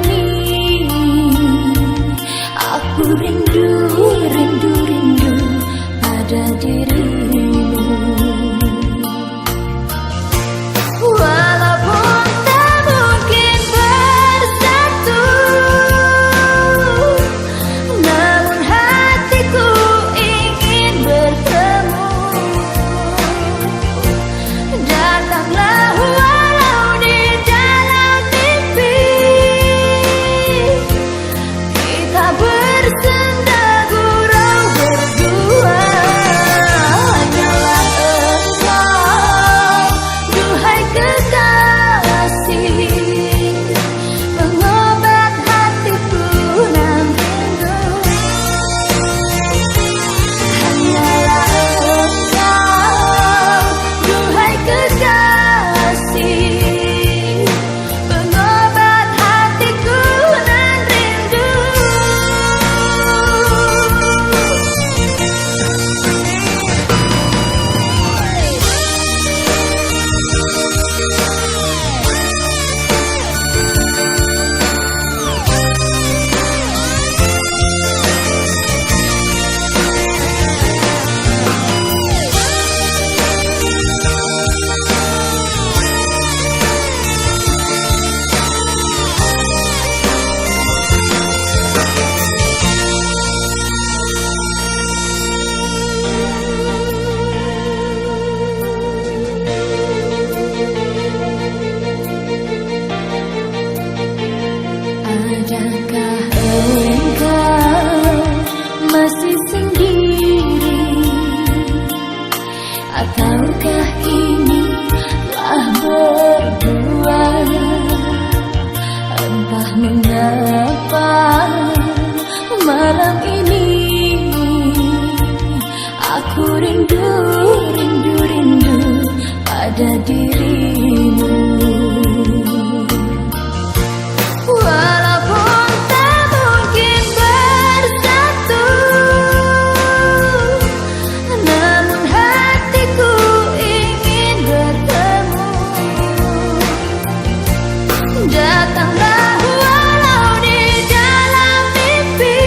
ini aku rindu, rindu, rindu pada dirimu. Walaupun tak mungkin bersatu, namun hatiku ingin bertemu. Datanglah walau di dalam mimpi, kita bersenda gurau berdua. Hanyalah engkau, duhai kekasih, pengobat hatiku nan rindu. Hanyalah engkau, duhai kekasih, pengobat hatiku nan rindu. Adakah engkau masih sendiri, ataukah ini telah berdua? Entah mengapa malam ini aku rindu, rindu, rindu pada dirimu. Walaupun tak mungkin bersatu, namun hatiku ingin bertemu. Datanglah walau di dalam mimpi,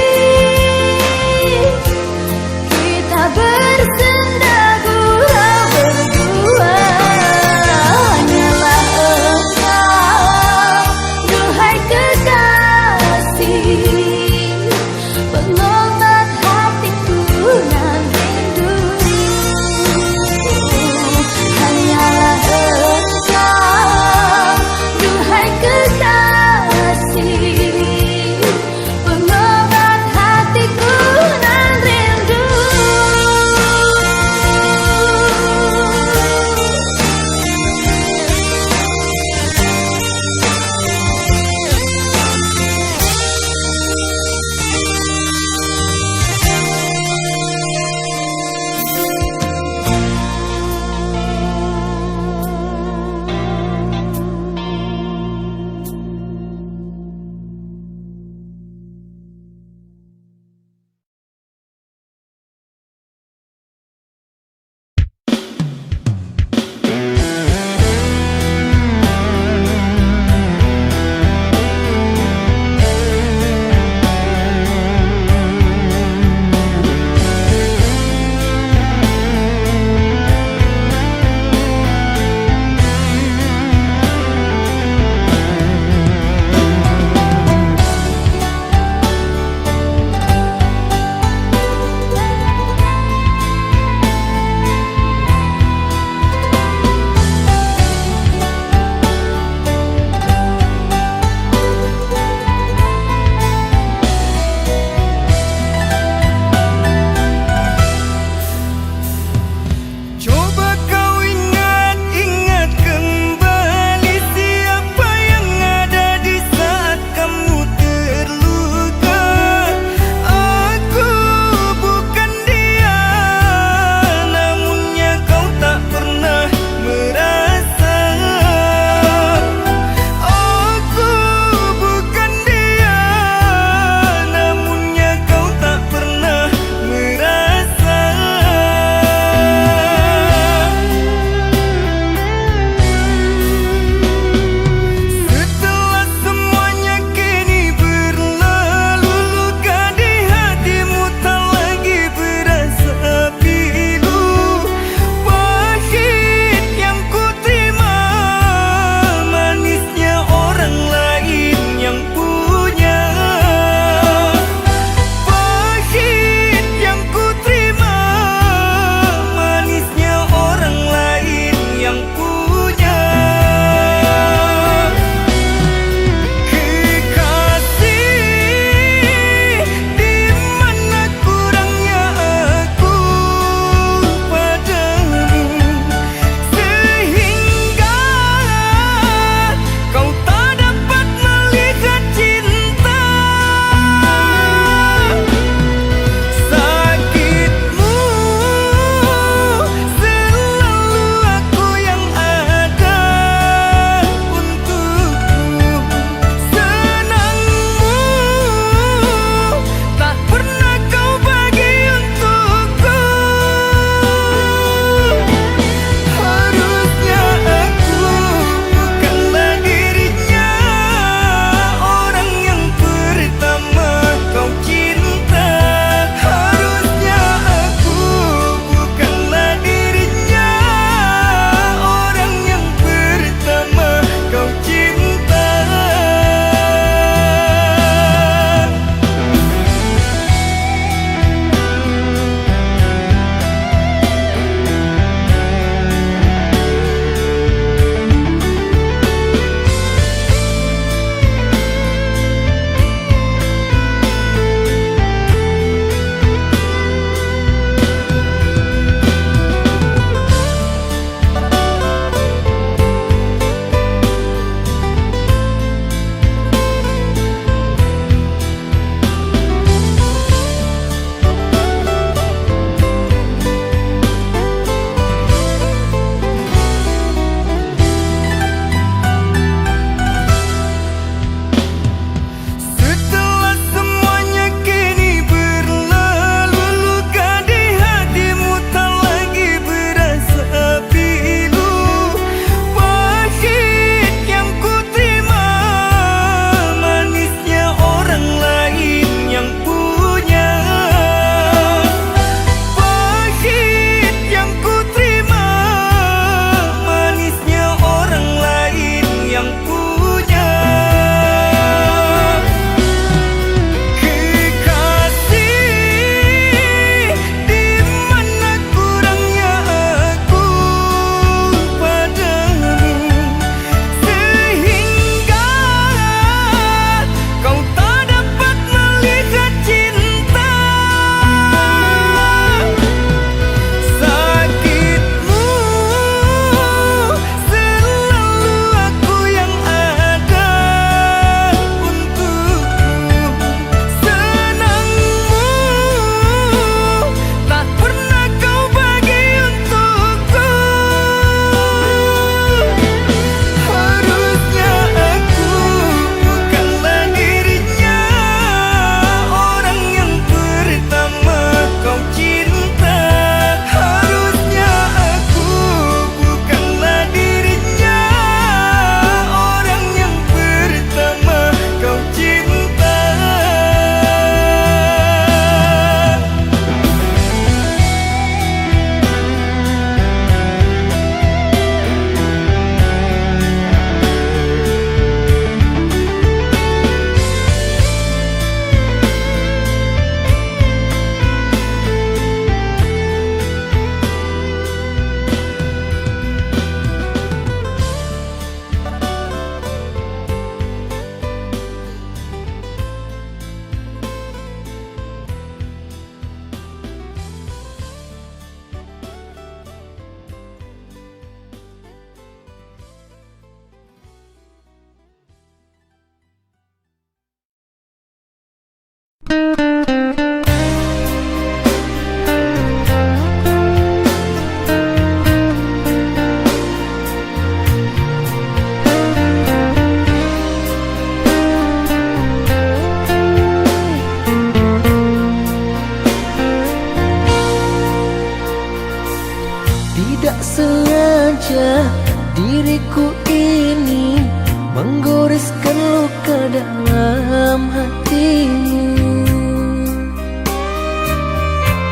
dalam hatimu.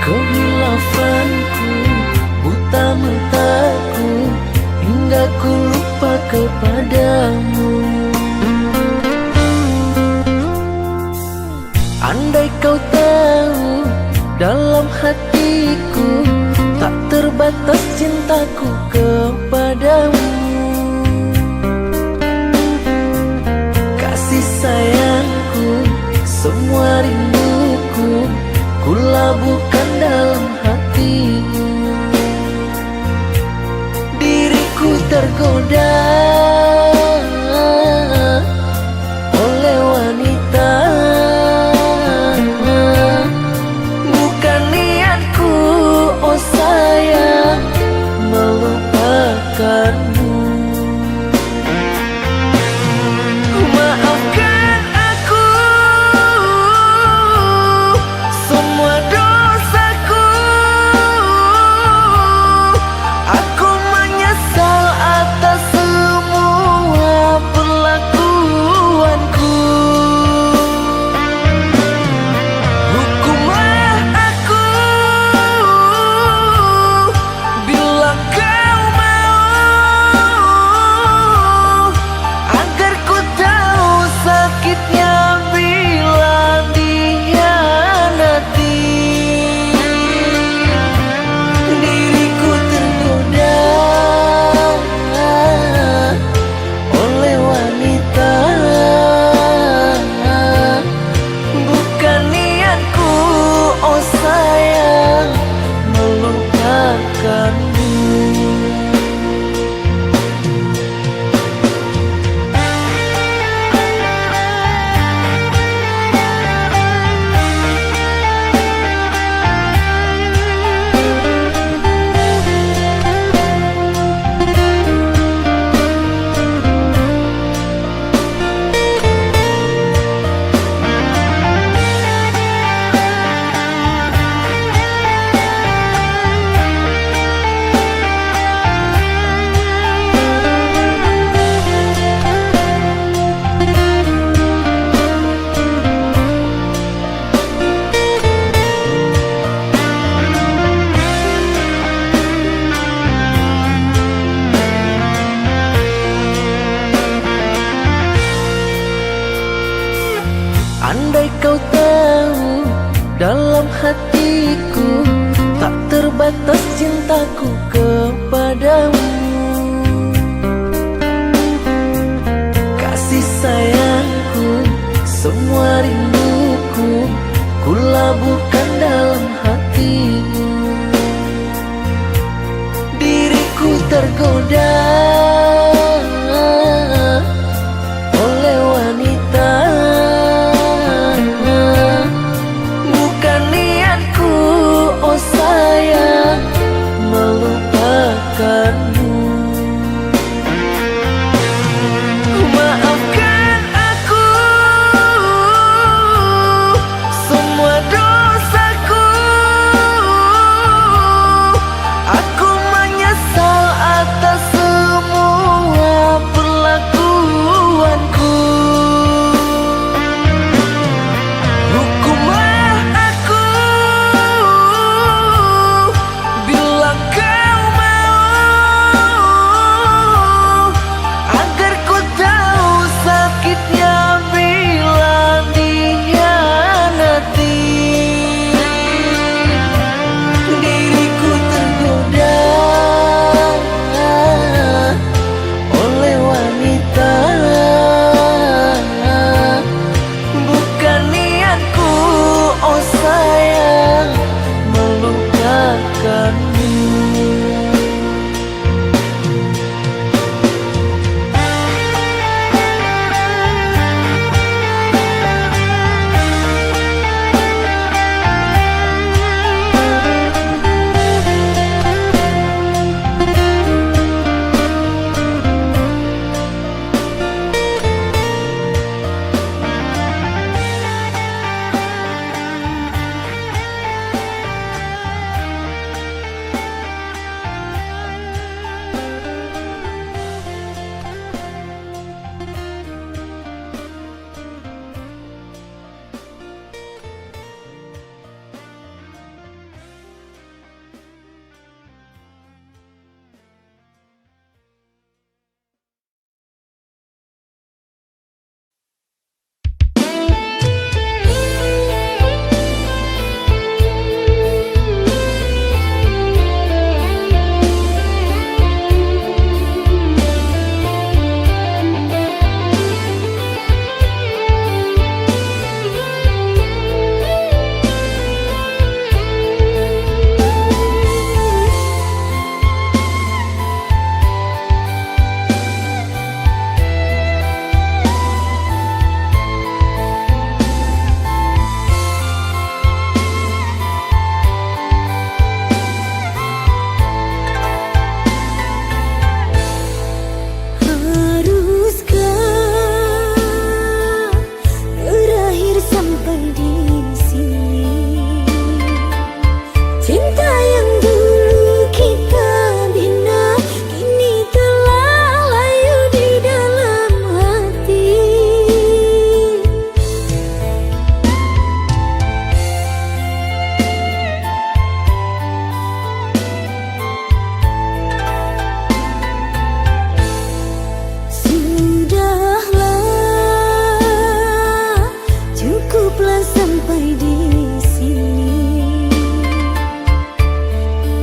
Kehilafanku, buta mataku, hingga ku lupa kepadamu. Andai kau tahu, dalam hatiku tak terbatas cintaku kepadamu. Kasih sayangku, semua rinduku, ku labuhkan dalam hatimu. Diriku tergoda oleh wanita, bukan niatku, oh sayang, melupakanmu. Maafkan aku semua dosaku, aku menyesal atas semua perlakuanku. Hukumlah aku bila kau mau, agar ku tahu sakitnya bila dikhianati. Diriku tergoda oleh wanita, bukan niatku, oh sayang, melupakanmu. Andai kau tahu, dalam hatiku tak terbatas cintaku kepadamu. Kasih sayangku, semua rinduku, ku labuhkan dalam hatimu. Diriku tergoda oleh wanita, bukan niatku, oh sayang, melupakanmu. Maafkan aku semua dosaku, aku menyesal atas semua Cukuplah sampai di sini.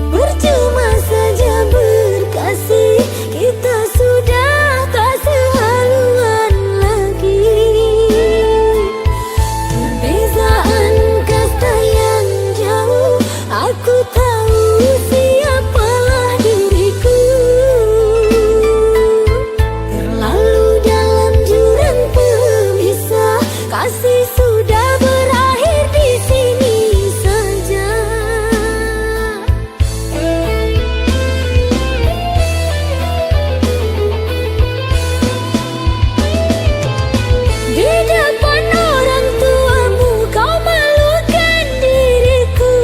Percuma saja berkasih, kita sudah tak sehaluan lagi. Perbezaan kasta yang jauh, aku tahu siapalah diriku. Terlalu dalam jurang pemisah, kasih sudah berakhir di sini saja. Di depan orang tuamu kau malukan diriku.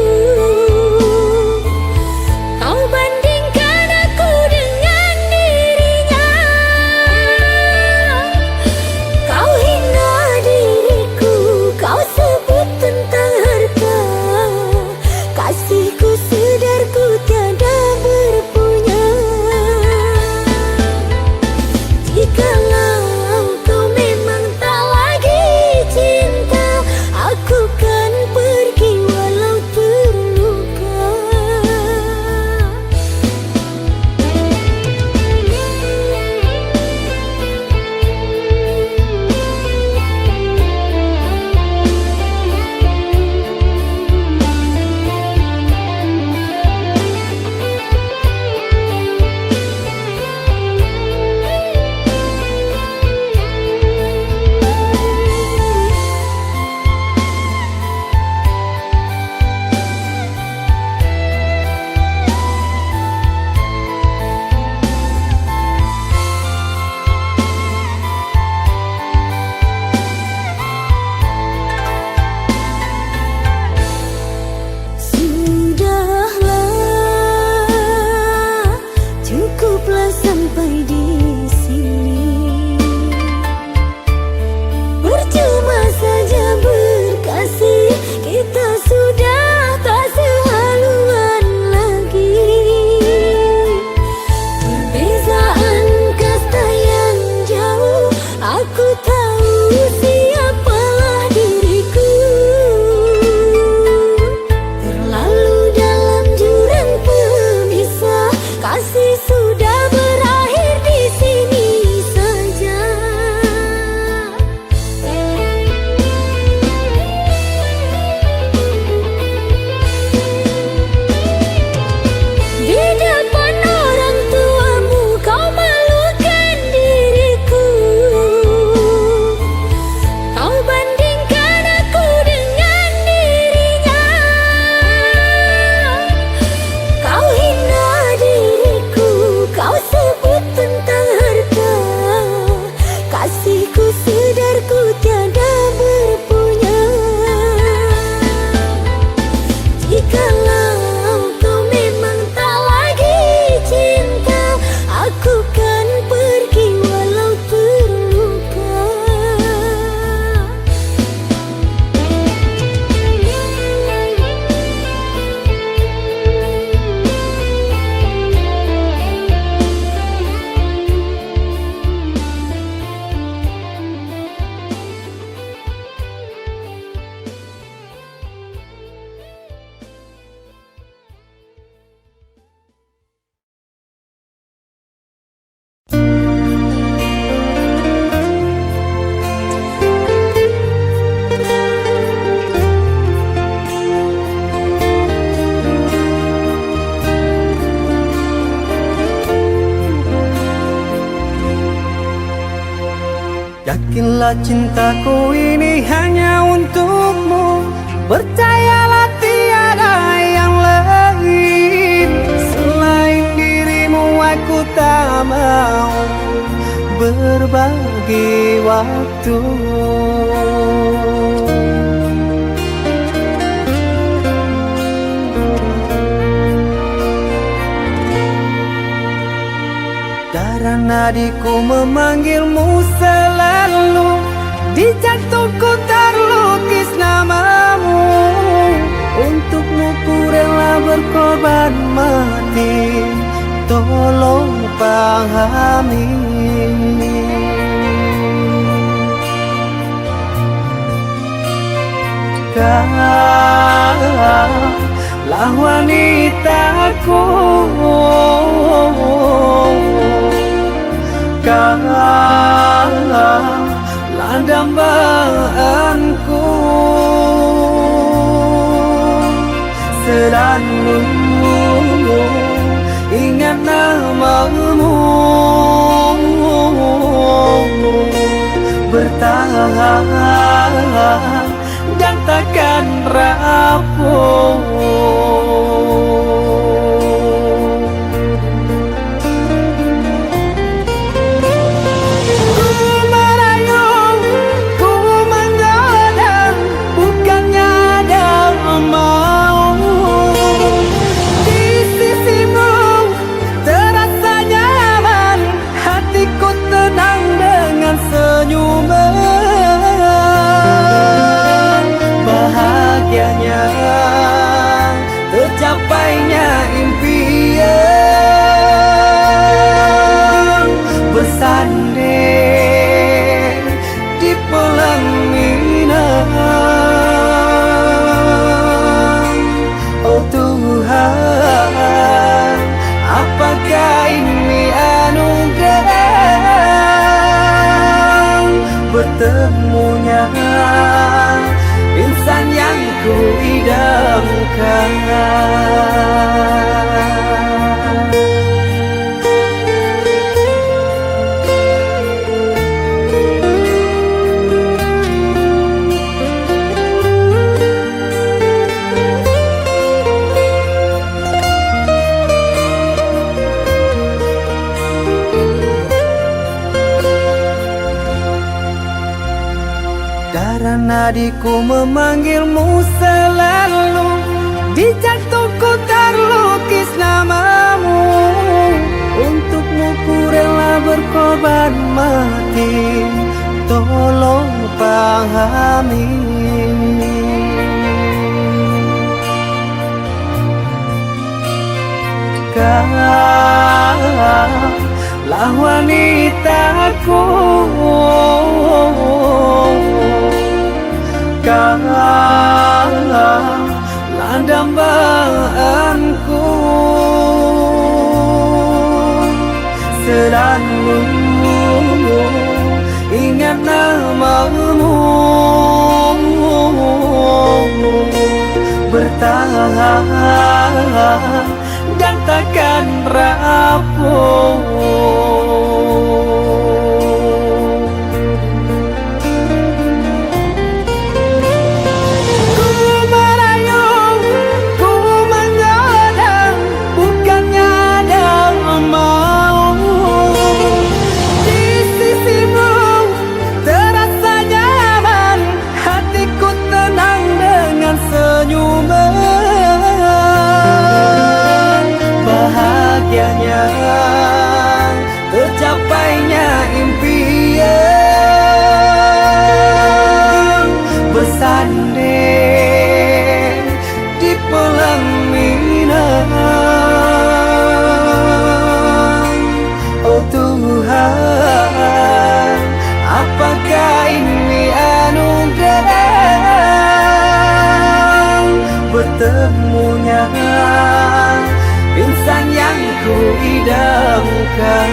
Kau bandingkan aku dengan dirinya. Kau hina diriku, kau sebut tentang harta. Kasihku sedarku tiada berpunya. Jikalau kau memang tak lagi cinta, aku kan pergi walau terluka. Sudahlah, cukuplah sampai di sini. Percuma saja berkasih, kita sudah tak sehaluan lagi. Perbezaan kasta yang jauh, aku tahu siapalah diriku. Terlalu dalam jurang pemisah, kasih sudah berakhir di sini saja. Di depan orang tuamu kau malukan diriku. Kau bandingkan aku dengan dirinya. Kau hina diriku, kau sebut tentang harta. Kasihku sedarku tiada berpunya. Jikalau kau memang tak lagi cinta, aku kan pergi walau terluka. Yakinlah cintaku ini hanya untukmu. Percayalah tiada yang lain. Selain dirimu aku tak mau berbagi waktu. Darah nadiku memanggilmu selalu, di jantungku terlukis namamu. Untukmu ku rela berkorban mati, tolong pahami. Kaulah wanitaku, kaulah dambaanku, selalu ingat namamu, bertahan dan takkan rapuh. Ku merayu, ku menggoda, bukannya ada mau. Di sisimu terasa nyaman, hatiku tenang dengan senyuman. Bahagianya tercapainya impian, bersanding di pelaminan. Oh Tuhan, apakah ini anugerah bertemunya insan yang ku idamkan. Darah nadiku memanggilmu selalu, di jantungku terlukis namamu. Untukmu ku rela berkorban mati, tolong pahami. Kaulah wanitaku, kaulah dambaanku, selalu ingat namamu, bertahan dan takkan rapuh. Bahagianya tercapainya impian, bersanding di pelaminan. Oh Tuhan, apakah ini anugerah bertemunya insan yang ku idamkan.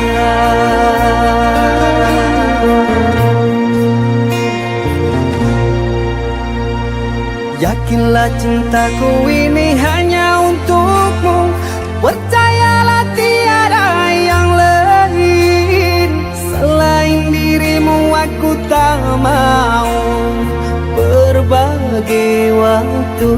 Yakinlah cintaku ini hanya untukmu, percayalah tiada yang lain. Selain dirimu aku tak mau berbagi waktu.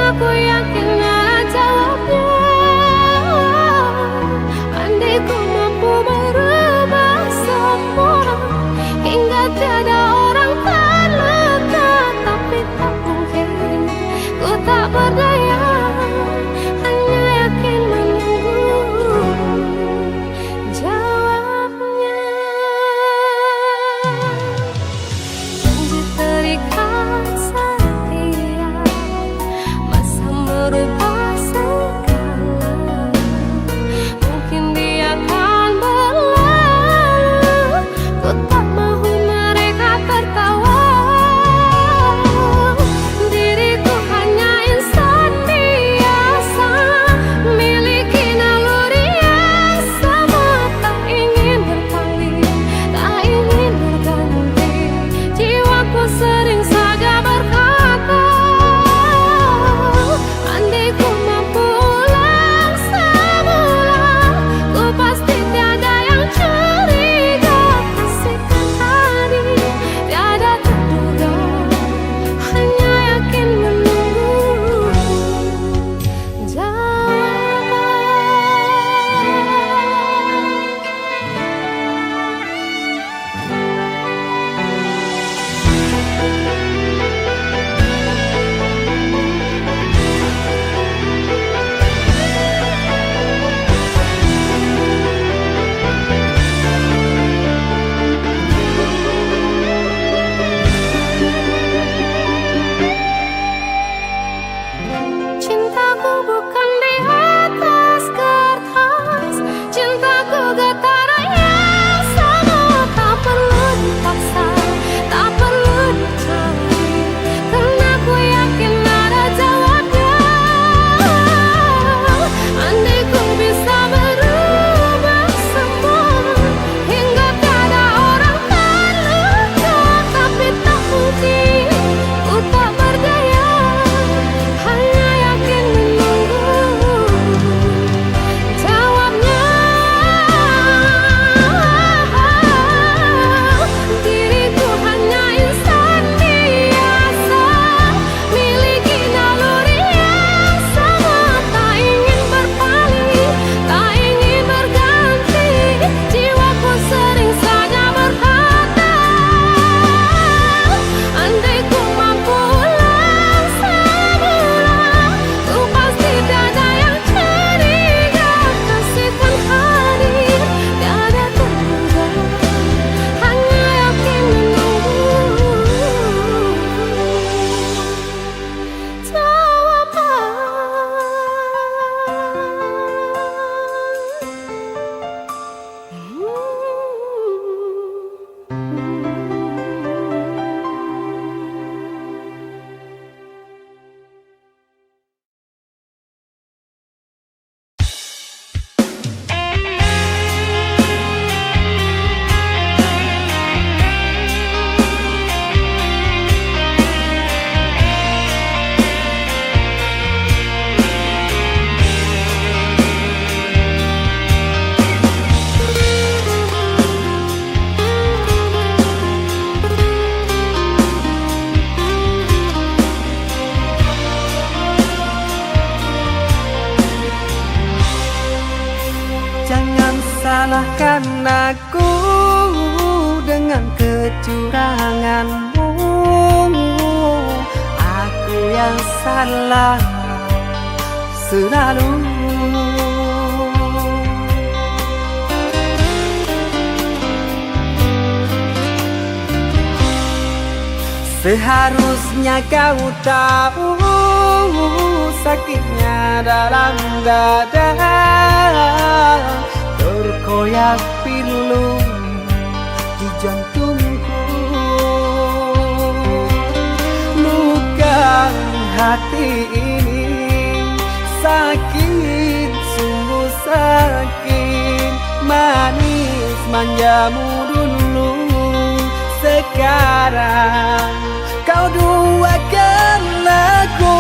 aku yakin ada jawabnya. Andai ku mampu merubah semua hingga tiada orang terluka, tapi tak mungkin, ku tak berdaya, hanya yakin menunggu jawabnya. Janji terikat setia, masa merubah segala. Mungkin dia akan berlalu, ku tak mahu mereka tertawa. Diriku hanya insan biasa, miliki naluri yang sama. Tak ingin berpaling, tak ingin berganti. Jiwaku sering saja berkata, andai ku mampu ulang semula, ku pasti tiada yang curiga. Kasihkan hari tiada terduga, hanya yakin menunggu jawaban. Cintaku bukan di atas kertas, cintaku getaran yang sama. Tak perlu dipaksa, tak perlu dicari, karena ku yakin ada jawabnya. Andai ku bisa merubah semua hingga tiada orang terluka, tapi tak mungkin, ku tak berdaya, hanya yakin menunggu jawabnya. Diriku hanya insan biasa, miliki naluri yang sama. Tak ingin berpaling, tak ingin berganti. Jiwaku sering saja berkata, andai ku mampu ulang semula, ku pasti tiada yang curiga. Kasihkan hari tiada terduga, hanya yakin menunggu Jangan salahkan aku dengan kecuranganmu. Aku yang salah selalu. Seharusnya kau tahu sakitnya dalam dada, terkoyak pilu di jantungku. Luka hati ini sakit, sungguh sakit. Manis manjamu dulu, sekarang kau duakan aku.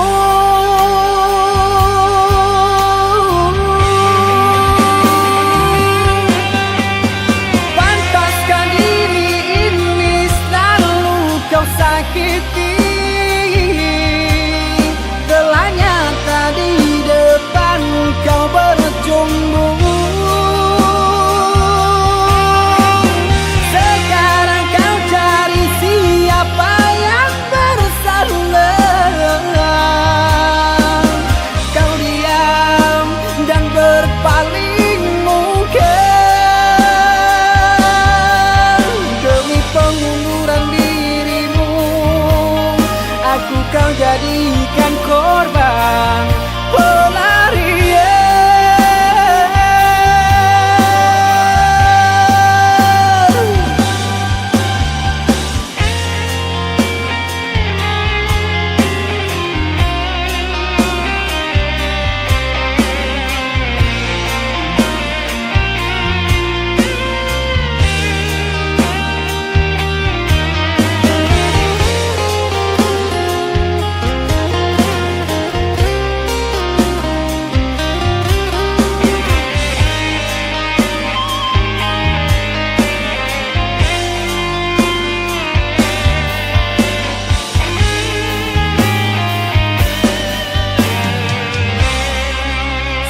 Pantaskah diri ini selalu kau sakiti? Telahnya jadikan korban pelarian.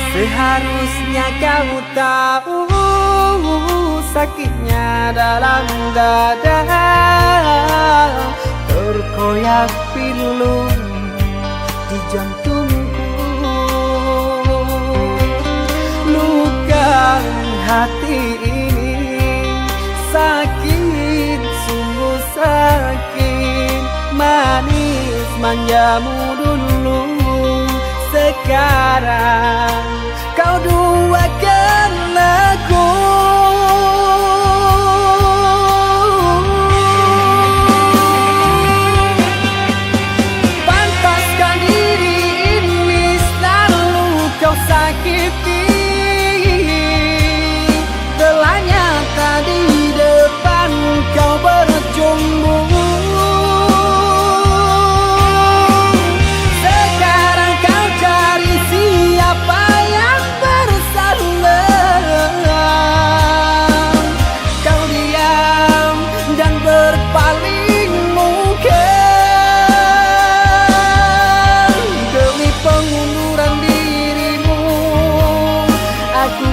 Seharusnya kau tahu sakitnya dalam dada, terkoyak pilu di jantungku. Luka hati ini sakit, sungguh sakit. Manis manjamu dulu, sekarang kau duakan aku. Pantaskah diri ini selalu kau sakiti? Telah nyata di depan kau berjumpa.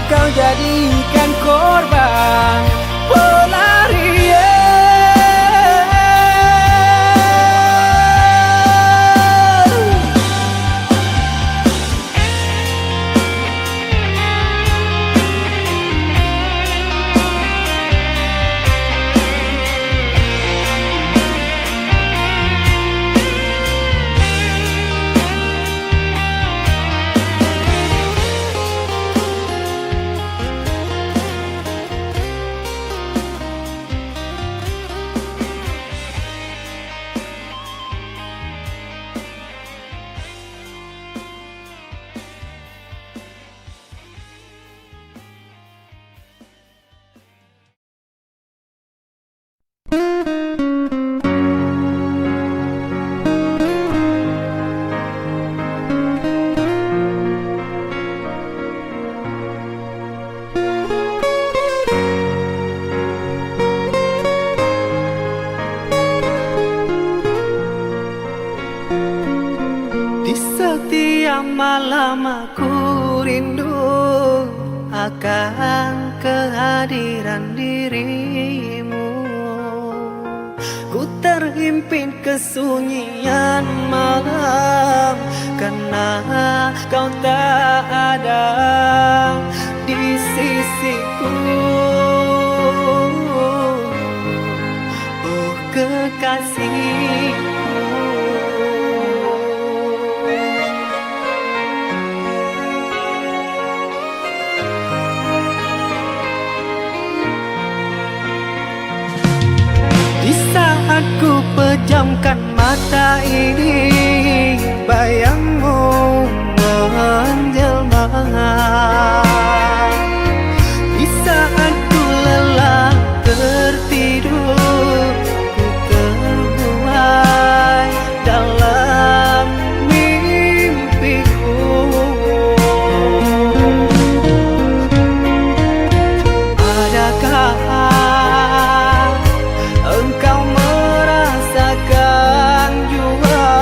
Kau jadikan korban pelarian. Setiap malam aku rindu akan kehadiran dirimu. Ku terhimpit kesunyian malam karena kau tak ada di sisiku. Oh kekasihku, aku pejamkan mata ini, bayangmu menjelma. Di saat ku lelah tertidur, ku terbuai dalam mimpiku. Adakah engkau merasakan jua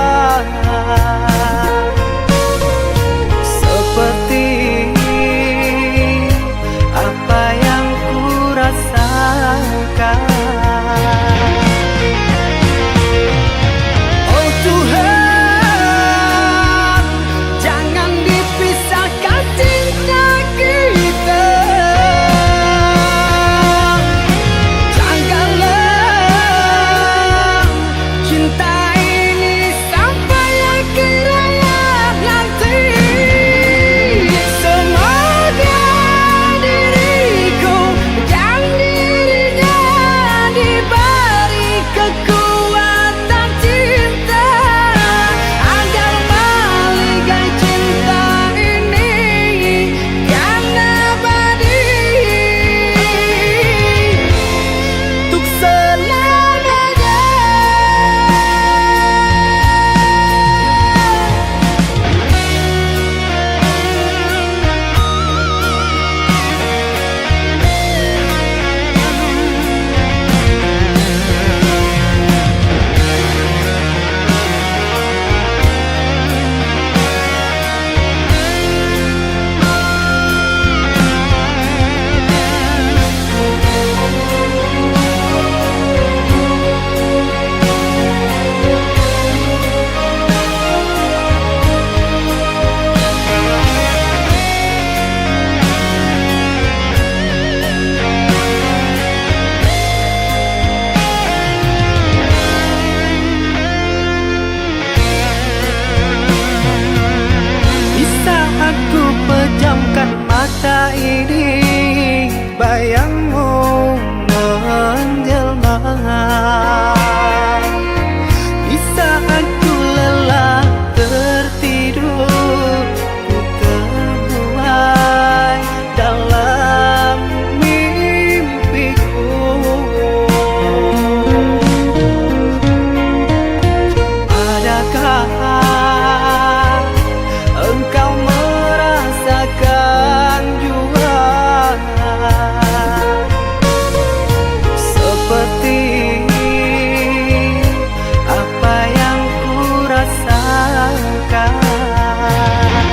banggakan.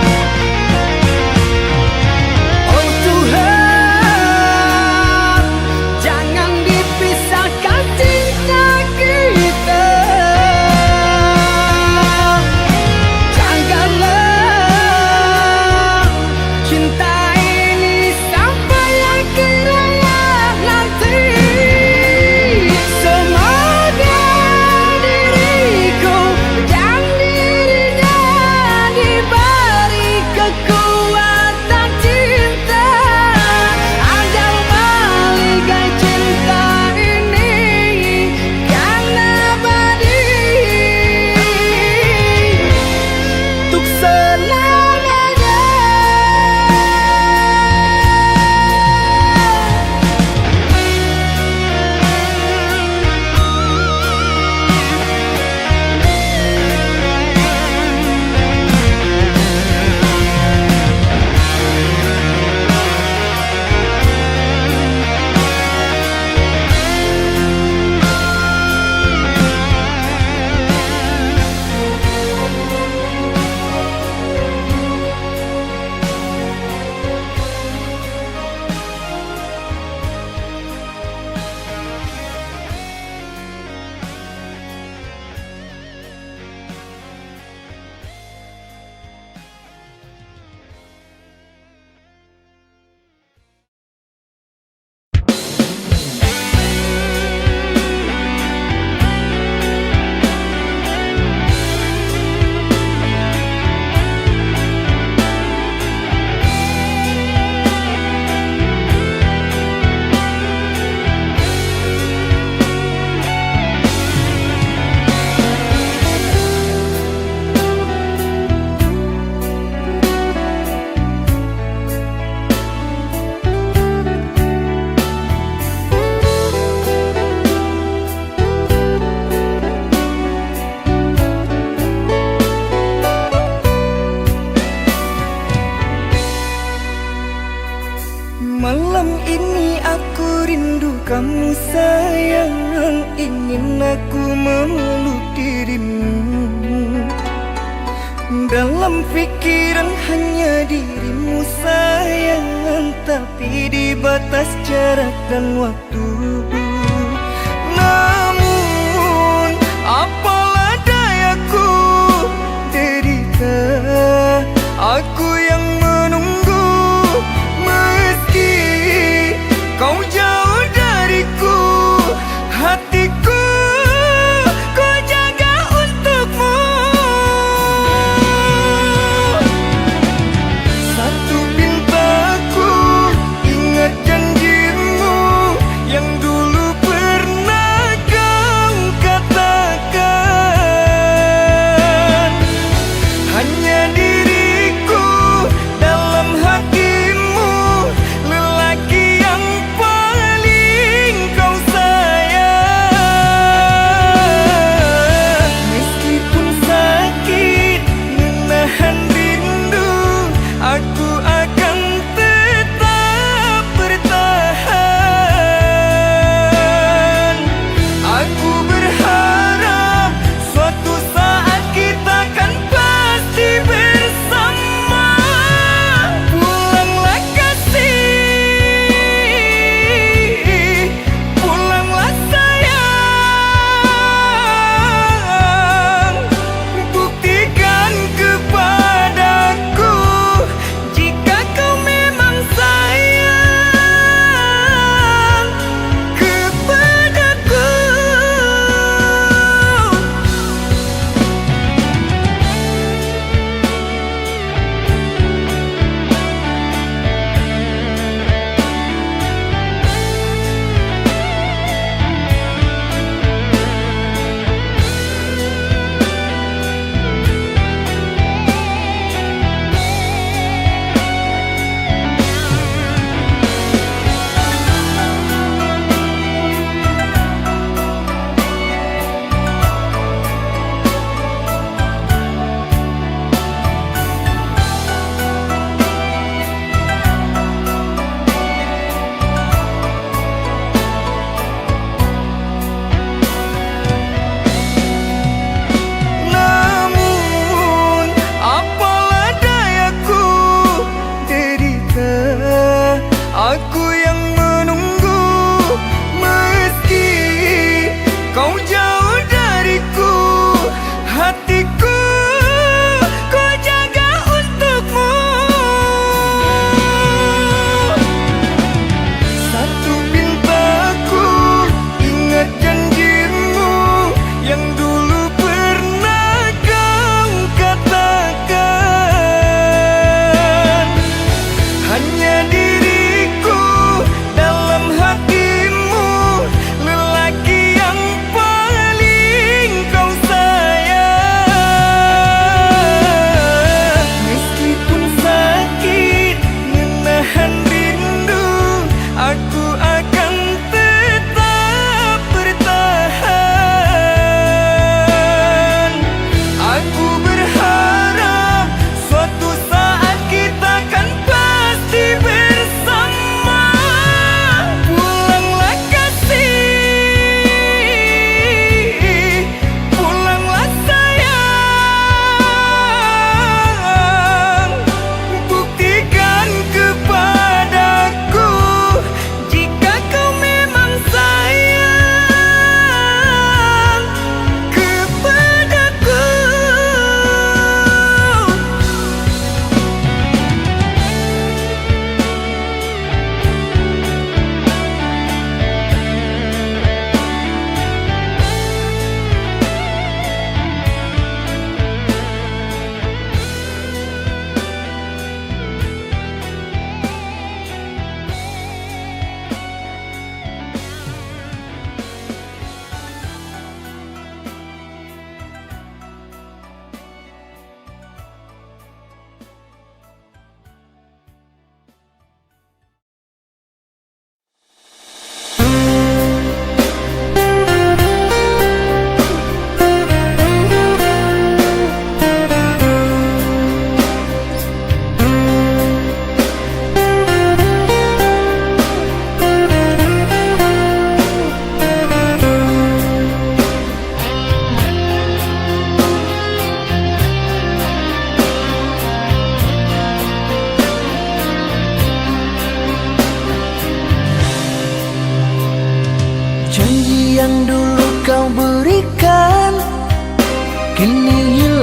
Oh Tuhan, jangan dipisahkan cinta kita. Janganlah cinta ini sampai akhir hayat nanti. Semoga diriku dan dirinya diberi kekuatan cinta agar meligai cinta ini kan abadi untuk selamanya. Malam ini aku rindu kamu sayang, ingin aku memeluk dirimu. Dalam pikiran hanya dirimu sayang, tapi di batas jarak dan waktu. Namun apalah dayaku, derita aku yang menunggu. Meski kau jauh dariku, hatiku ku jaga untukmu. Satu pintaku, ingat janjimu yang dulu pernah kau katakan. Hanya diriku dalam hatimu, lelaki yang paling kau sayang. Meskipun sakit menahan rindu, aku akan tetap bertahan. Aku berharap suatu saat kita kan pasti bersama.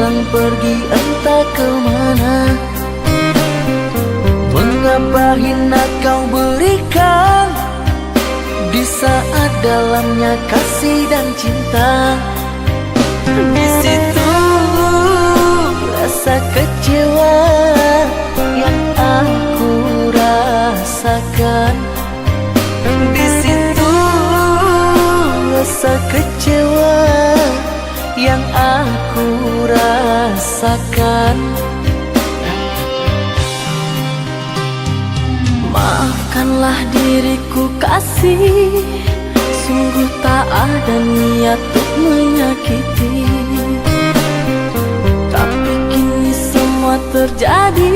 hilang pergi entah kemana. Mengapa hina kau berikan di saat dalamnya kasih dan cinta. Di situ rasa kecewa yang aku rasakan. Di situ rasa kecewa yang aku rasakan. Maafkanlah diriku kasih, sungguh tak ada niat untuk menyakiti. Tapi kini semua terjadi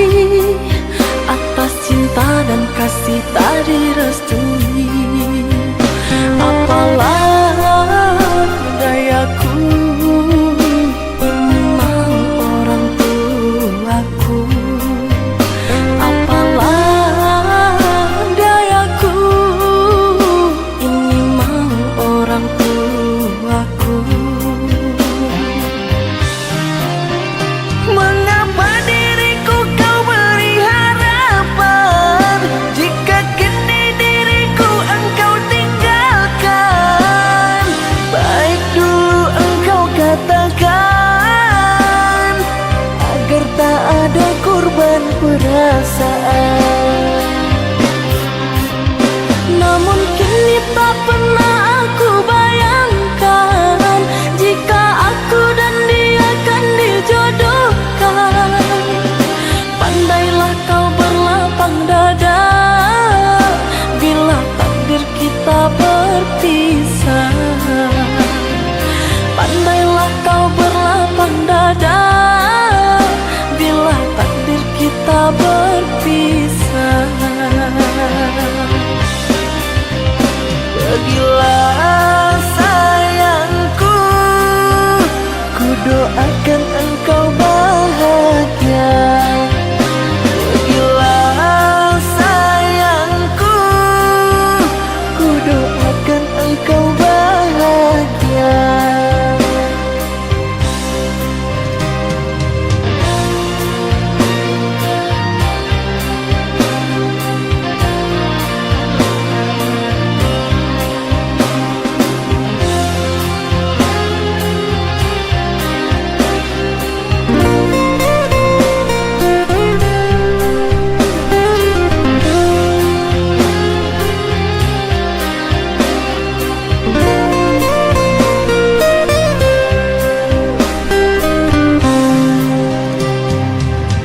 atas cinta dan kasih tak direstui. Apalah dayaku, ini mau orang tuaku. Apalah dayaku, ini mau orang tuaku. Mengapa diriku kau beri harapan, jika kini diriku engkau tinggalkan? Baik dulu engkau katakan, agar tak ada korban perasaan. Namun kini tak pernah aku bayangkan, jika aku dan dia akan dijodohkan. Pandailah kau berlapang dada bila takdir kita berpisah. Pandailah kau berlapang dada bila takdir kita berpisah. Pergilah sayangku, ku doakan engkau bahagia. Pergilah sayangku, ku doakan engkau bahagia.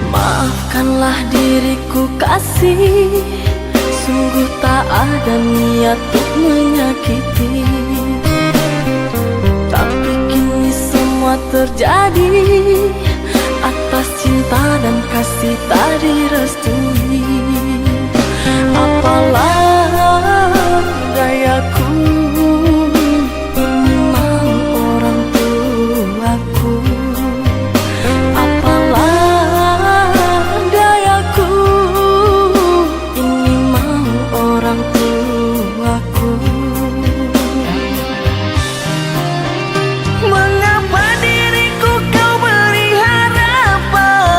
Maafkanlah diriku kasih, sungguh tak ada niat untuk menyakiti. Tapi kini semua terjadi atas cinta dan kasih tak direstui. Apalah dayaku, ini mau orang tuaku. Apalah dayaku, ini mau orang tuaku. Mengapa diriku kau beri harapan,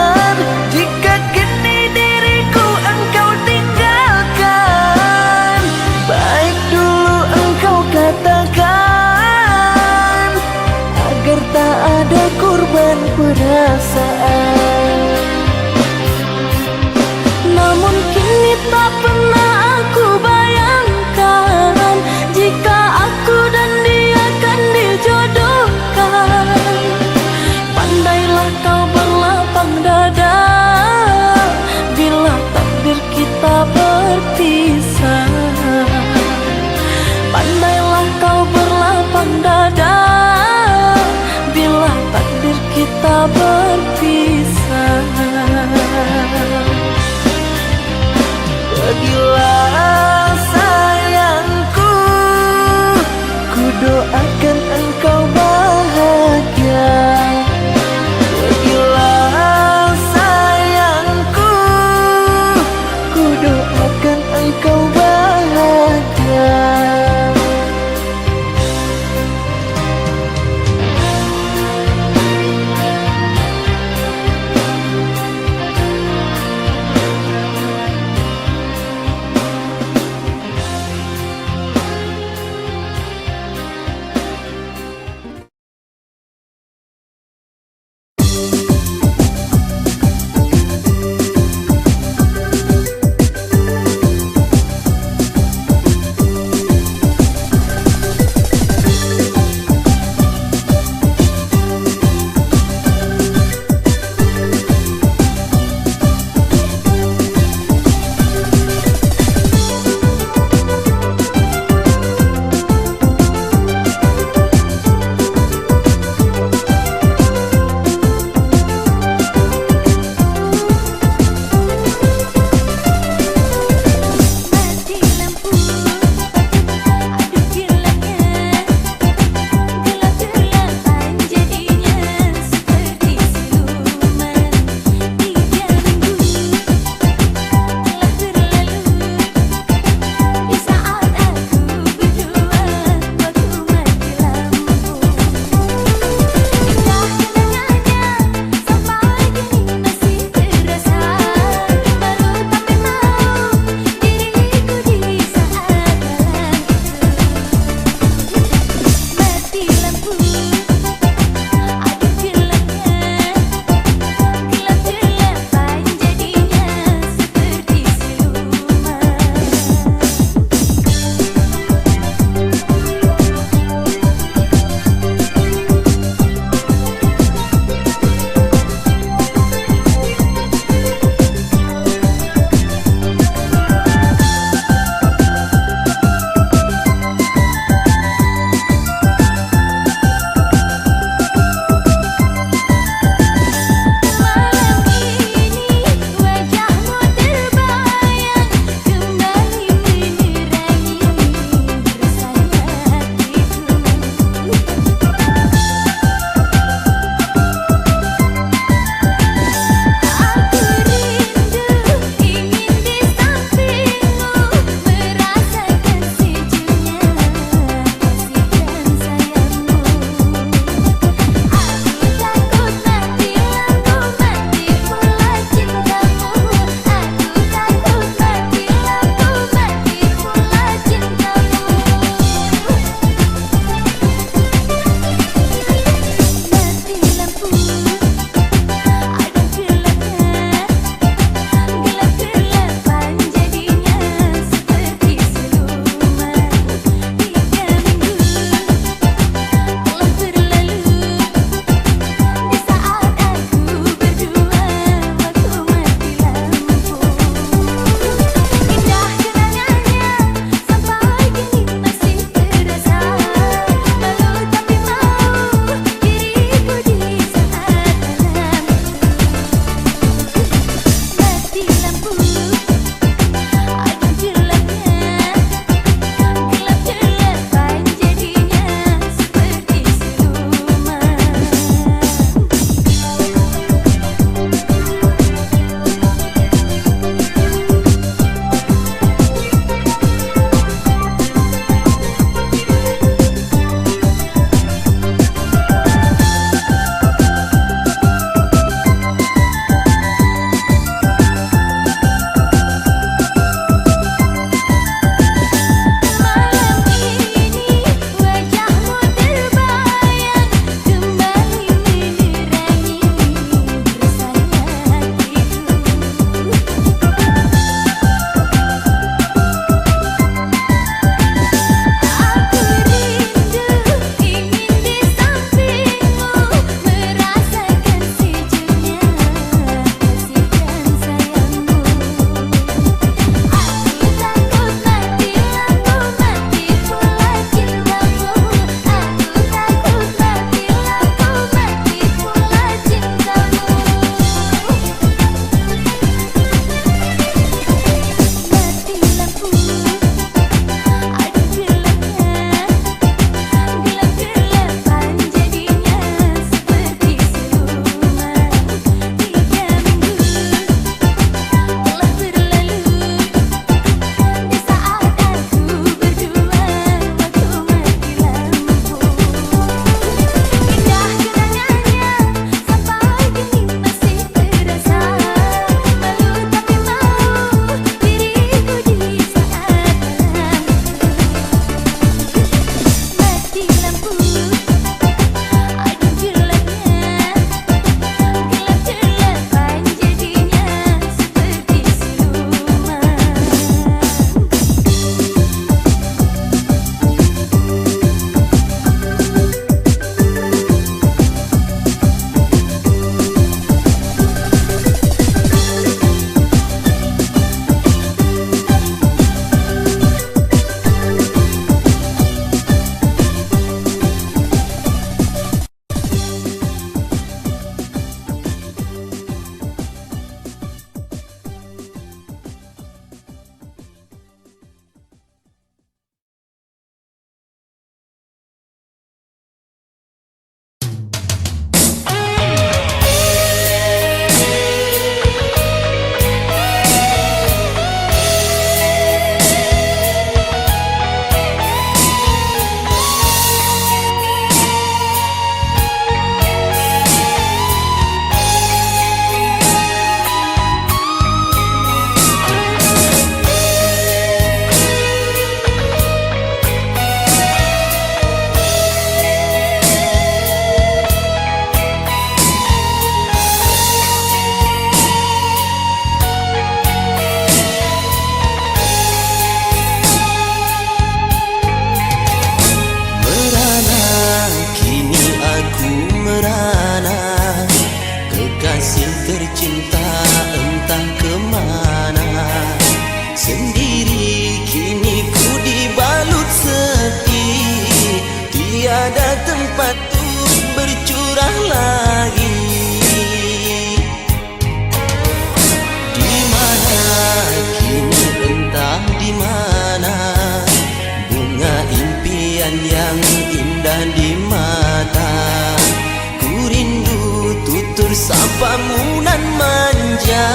lamunan manja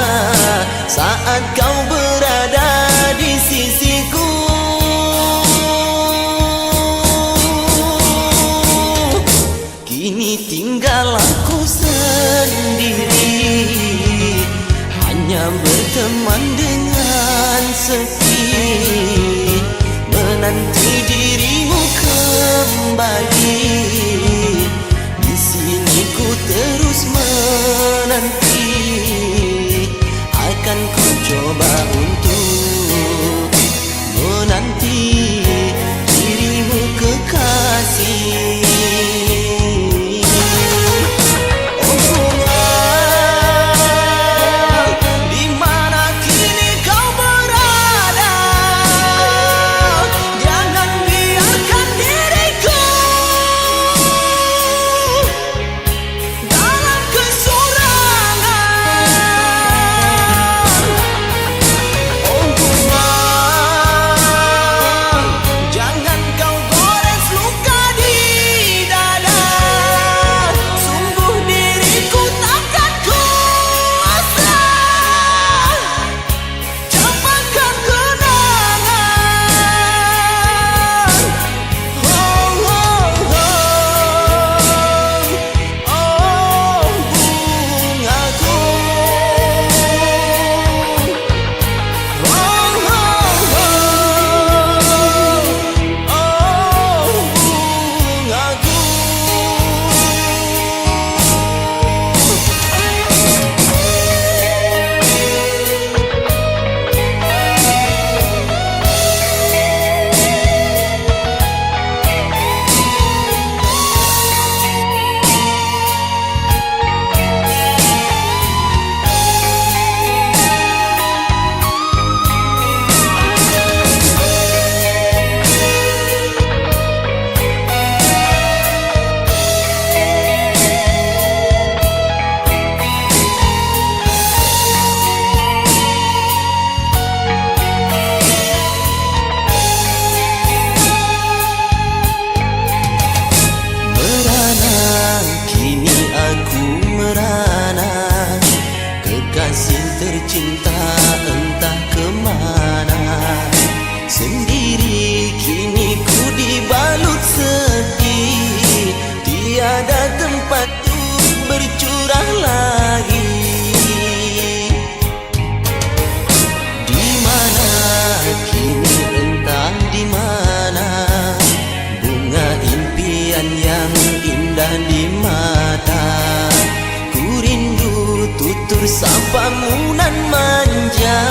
saat kau berada di sisiku. Kini tinggal aku sendiri, hanya berteman dengan sepi, menanti dirimu kembali. Di sini ku terus menanti, akan ku coba untuk menanti dirimu kekasih. Tercinta entah kemana, sendiri kini ku dibalut sepi, tiada tempat untuk bercurah lagi. Di mana kini entah di mana, bunga impian yang indah di mata. Ku rindu tutur sapamu nan manja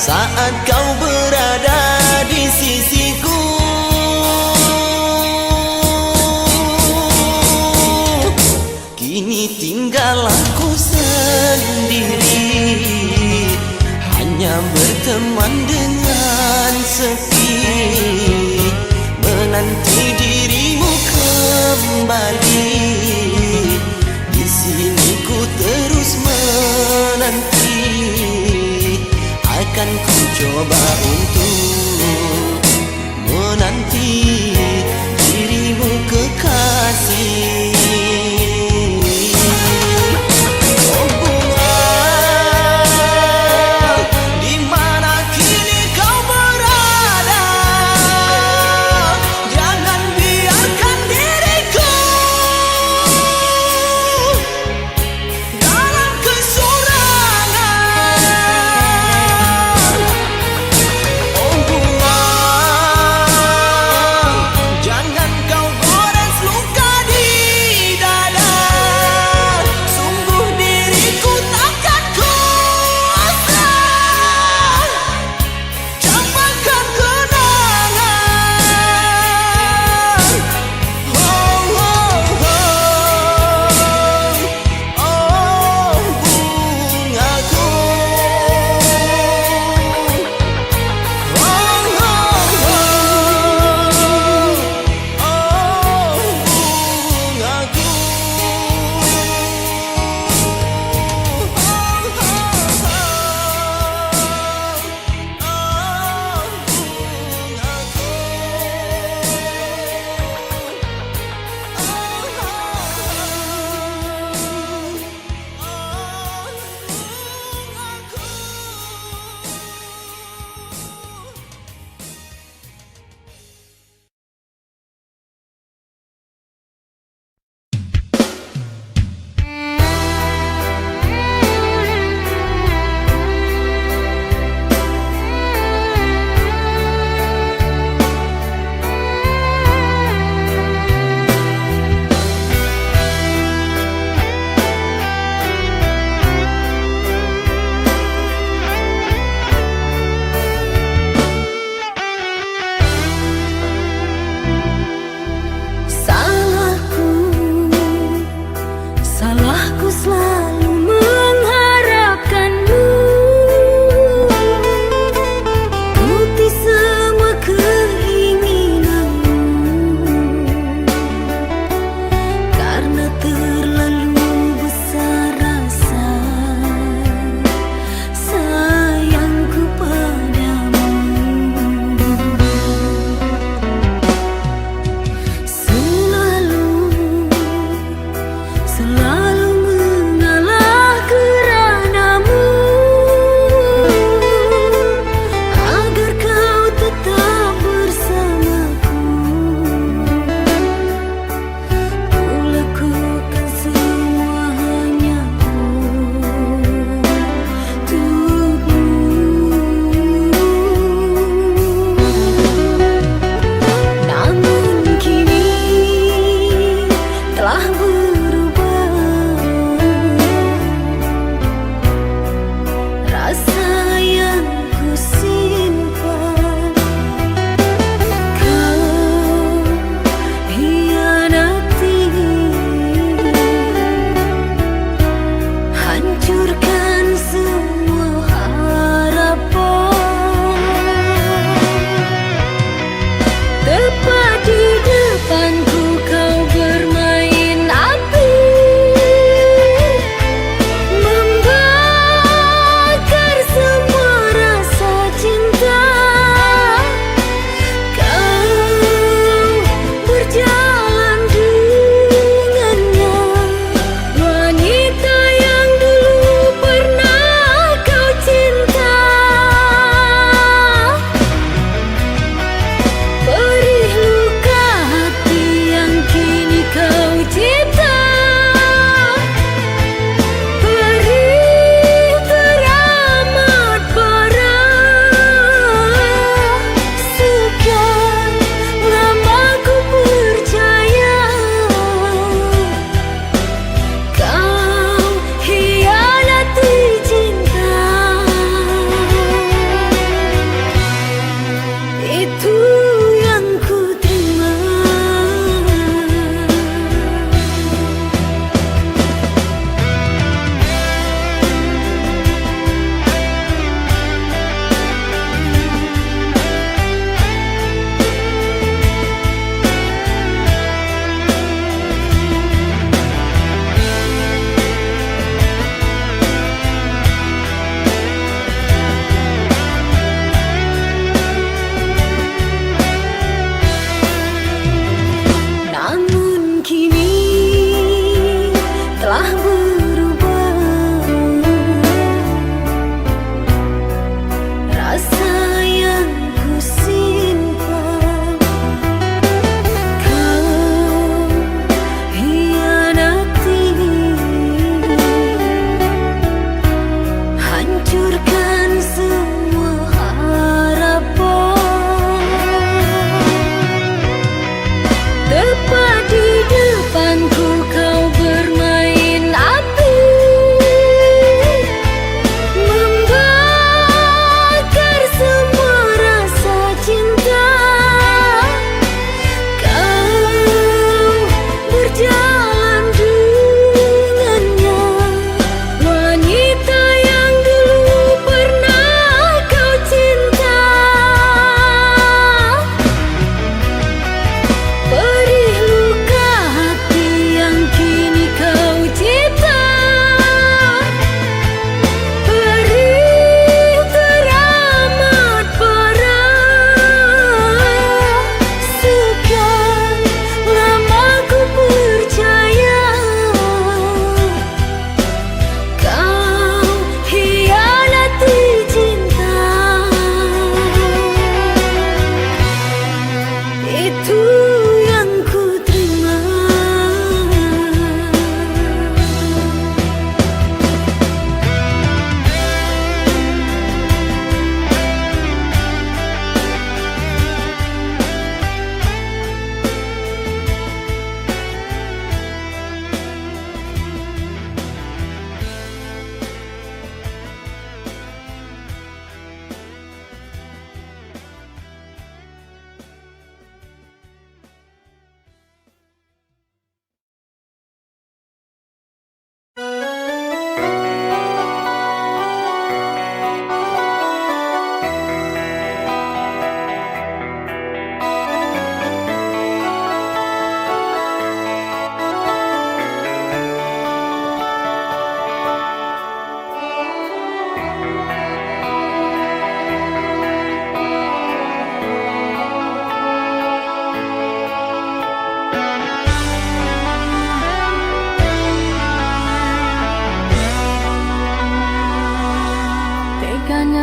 saat kau berada di sisiku. Kini tinggal aku sendiri, hanya berteman dengan sepi, menanti dirimu kembali. Di sini ku terus menanti, akan ku coba untuk menanti dirimu kekasih.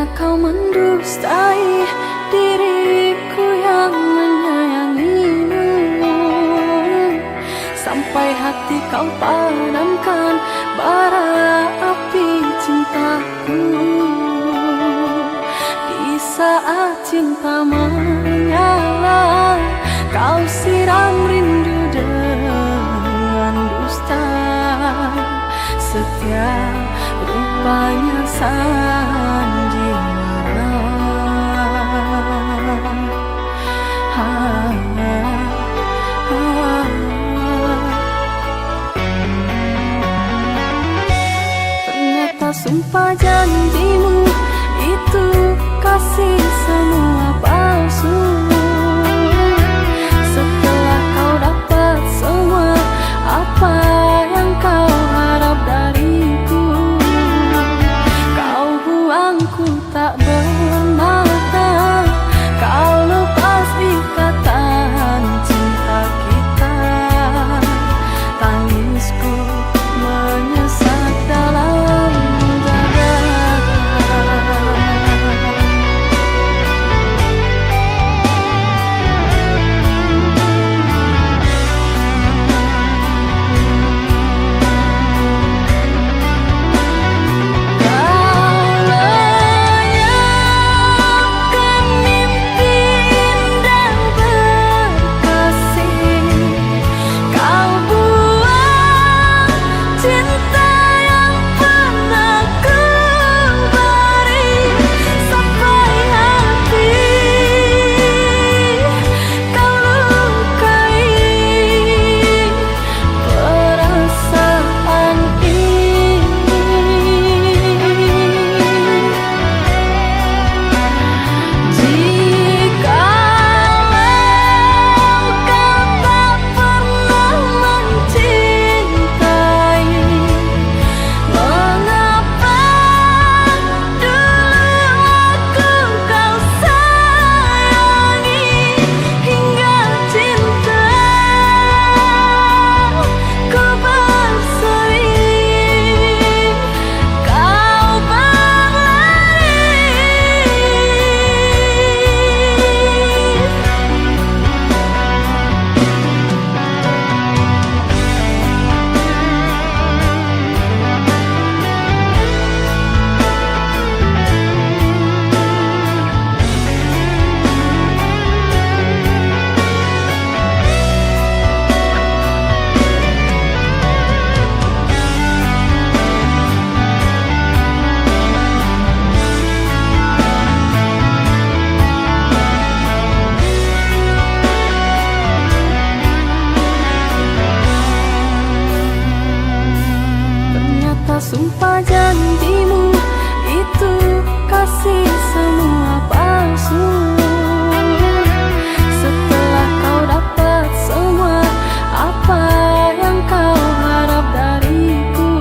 Rupanya kau mendustai diriku yang menyayangimu, sampai hati kau padamkan bara api cintaku. Di saat cinta menyala, kau siram rindu dengan dusta. Setiap rupanya sandiwara. Ternyata sumpah janjimu itu kasih semua palsu. Setelah kau dapat semua apa yang kau harap dariku, kau buangku tak bermakna. Kau lepas ikatan cinta kita. Tangisku menyesat dalam dada. Sumpah janjimu itu kasih semua palsu. Setelah kau dapat semua apa yang kau harap dariku,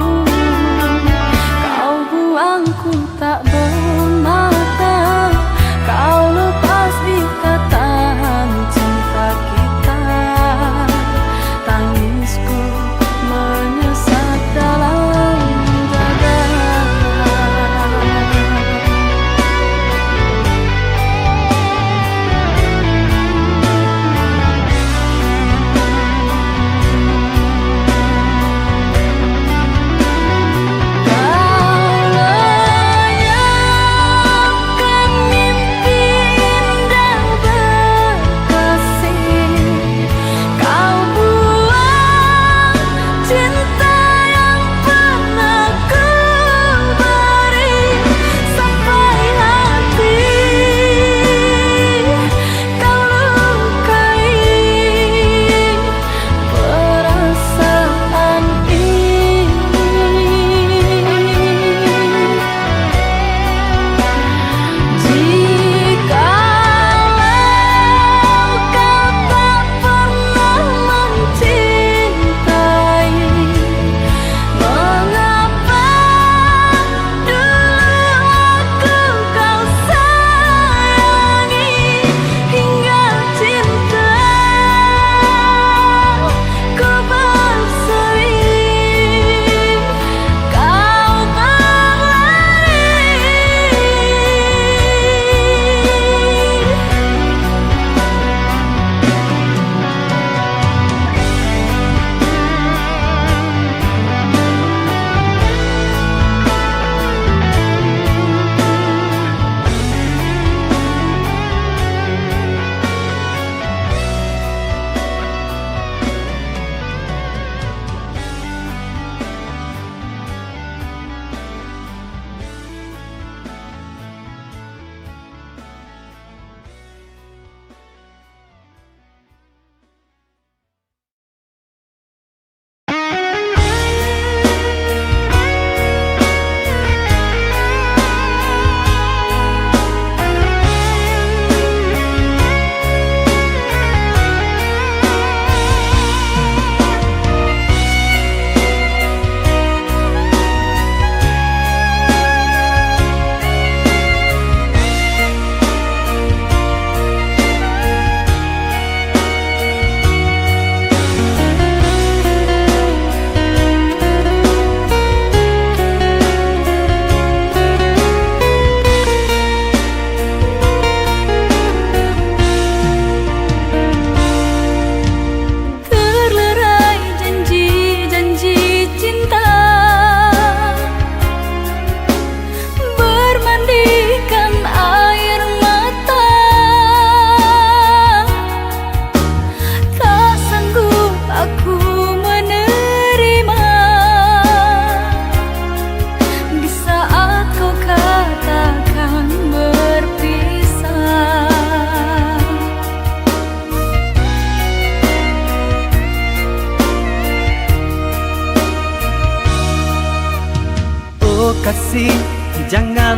kau buangku tak bermakna. Kau lepas ikatan cinta kita. Tangisku menyesat dalam dada.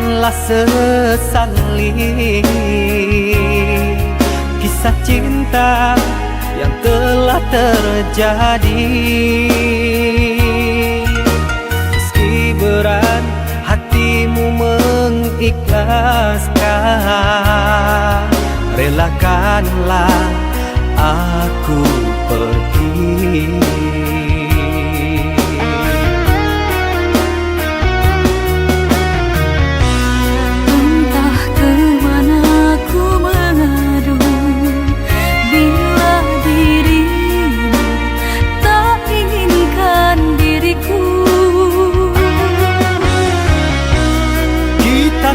Janganlah sesali kisah cinta yang telah terjadi. Meski berat hatimu mengikhlaskan, relakanlah aku pergi. Entah kemana ku mengadu bila dirimu tak inginkan diriku. Kita